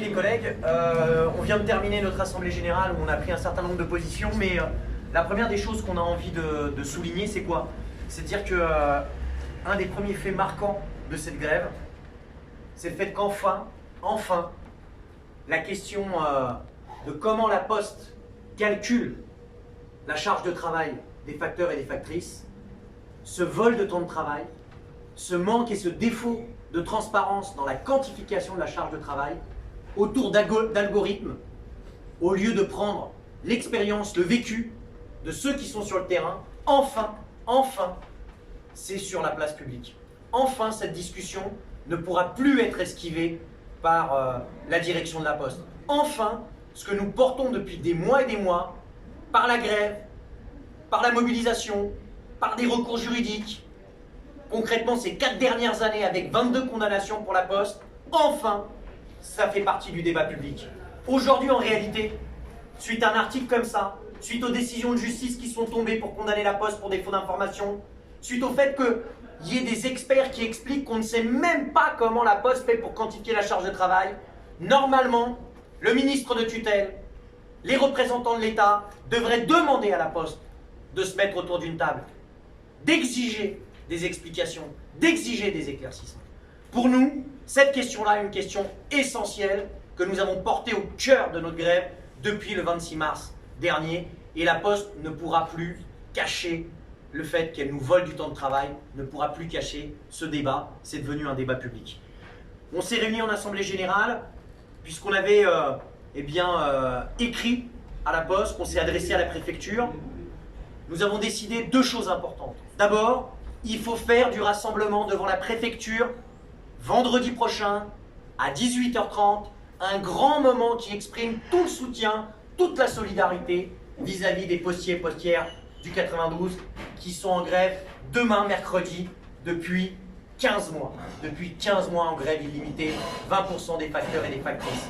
Les collègues, on vient de terminer notre assemblée générale où on a pris un certain nombre de positions, mais la première des choses qu'on a envie de souligner, c'est quoi? C'est de dire que un des premiers faits marquants de cette grève, c'est le fait qu'enfin, la question de comment la Poste calcule la charge de travail des facteurs et des factrices, ce vol de temps de travail, ce manque et ce défaut de transparence dans la quantification de la charge de travail, autour d'algorithmes, au lieu de prendre l'expérience, le vécu de ceux qui sont sur le terrain, enfin, c'est sur la place publique. Enfin, cette discussion ne pourra plus être esquivée par la direction de la Poste. Enfin, ce que nous portons depuis des mois et des mois, par la grève, par la mobilisation, par des recours juridiques, concrètement ces 4 dernières années avec 22 condamnations pour la Poste, enfin, ça fait partie du débat public. Aujourd'hui, en réalité, suite à un article comme ça, suite aux décisions de justice qui sont tombées pour condamner la Poste pour défaut d'information, suite au fait qu'il y ait des experts qui expliquent qu'on ne sait même pas comment la Poste fait pour quantifier la charge de travail, normalement, le ministre de tutelle, les représentants de l'État devraient demander à la Poste de se mettre autour d'une table, d'exiger des explications, d'exiger des éclaircissements. Pour nous, cette question-là est une question essentielle que nous avons portée au cœur de notre grève depuis le 26 mars dernier, et la Poste ne pourra plus cacher le fait qu'elle nous vole du temps de travail, ne pourra plus cacher ce débat, c'est devenu un débat public. On s'est réunis en assemblée générale, puisqu'on avait écrit à la Poste, qu'on s'est adressé à la préfecture. Nous avons décidé 2 choses importantes. D'abord, il faut faire du rassemblement devant la préfecture vendredi prochain à 18h30, un grand moment qui exprime tout le soutien, toute la solidarité vis-à-vis des postiers et postières du 92 qui sont en grève demain, mercredi, depuis 15 mois. Depuis 15 mois en grève illimitée, 20% des facteurs et des factrices.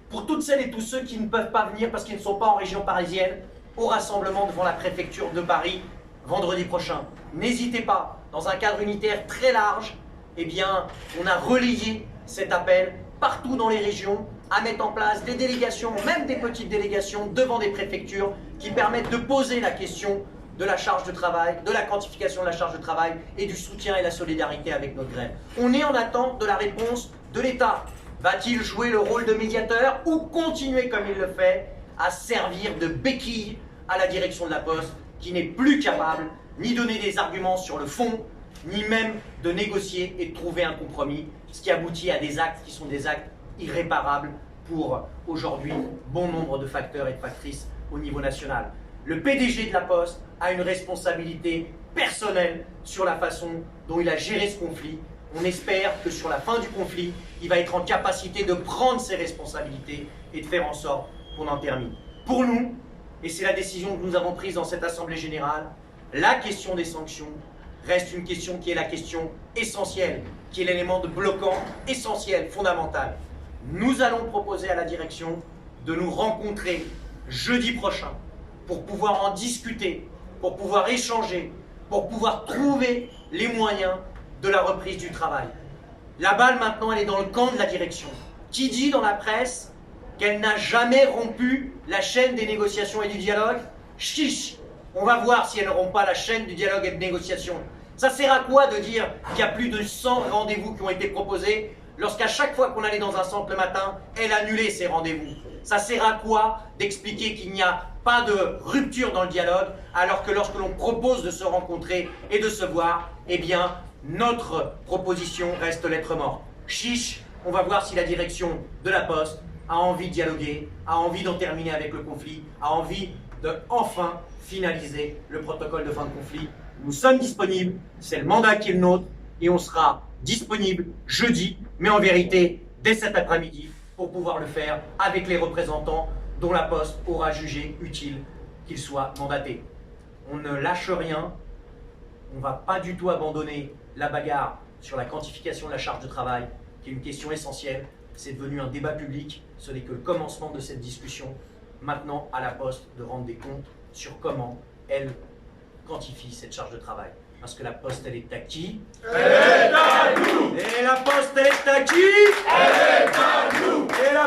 Pour toutes celles et tous ceux qui ne peuvent pas venir parce qu'ils ne sont pas en région parisienne, au rassemblement devant la préfecture de Paris vendredi prochain. N'hésitez pas, dans un cadre unitaire très large, on a relayé cet appel partout dans les régions à mettre en place des délégations, même des petites délégations devant des préfectures qui permettent de poser la question de la charge de travail, de la quantification de la charge de travail et du soutien et la solidarité avec notre grève. On est en attente de la réponse de l'État. Va-t-il jouer le rôle de médiateur ou continuer comme il le fait à servir de béquille à la direction de la Poste qui n'est plus capable ni de donner des arguments sur le fond, ni même de négocier et de trouver un compromis, ce qui aboutit à des actes qui sont des actes irréparables pour aujourd'hui bon nombre de facteurs et de factrices au niveau national. Le PDG de la Poste a une responsabilité personnelle sur la façon dont il a géré ce conflit. On espère que sur la fin du conflit, il va être en capacité de prendre ses responsabilités et de faire en sorte qu'on en termine. Pour nous, et c'est la décision que nous avons prise dans cette Assemblée Générale, la question des sanctions reste une question qui est la question essentielle, qui est l'élément de bloquant essentiel, fondamental. Nous allons proposer à la direction de nous rencontrer jeudi prochain pour pouvoir en discuter, pour pouvoir échanger, pour pouvoir trouver les moyens de la reprise du travail. La balle maintenant, elle est dans le camp de la direction, qui dit dans la presse qu'elle n'a jamais rompu la chaîne des négociations et du dialogue. Chiche, on va voir si elle ne rompt pas la chaîne du dialogue et de négociation. Ça sert à quoi de dire qu'il y a plus de 100 rendez-vous qui ont été proposés lorsqu'à chaque fois qu'on allait dans un centre le matin, elle annulait ces rendez-vous? Ça sert à quoi d'expliquer qu'il n'y a pas de rupture dans le dialogue alors que lorsque l'on propose de se rencontrer et de se voir, notre proposition reste lettre morte? Chiche, on va voir si la direction de la Poste a envie de dialoguer, a envie d'en terminer avec le conflit, a envie de enfin finaliser le protocole de fin de conflit. Nous sommes disponibles, c'est le mandat qui est le nôtre, et on sera disponible jeudi, mais en vérité, dès cet après-midi, pour pouvoir le faire avec les représentants dont la Poste aura jugé utile qu'ils soient mandatés. On ne lâche rien, on ne va pas du tout abandonner la bagarre sur la quantification de la charge de travail, qui est une question essentielle. C'est devenu un débat public, ce n'est que le commencement de cette discussion. Maintenant, à la Poste de rendre des comptes sur comment elle quantifie cette charge de travail. Parce que la Poste, elle est à qui? Elle est à nous! Et la Poste, elle est à qui? Elle est à nous! Et la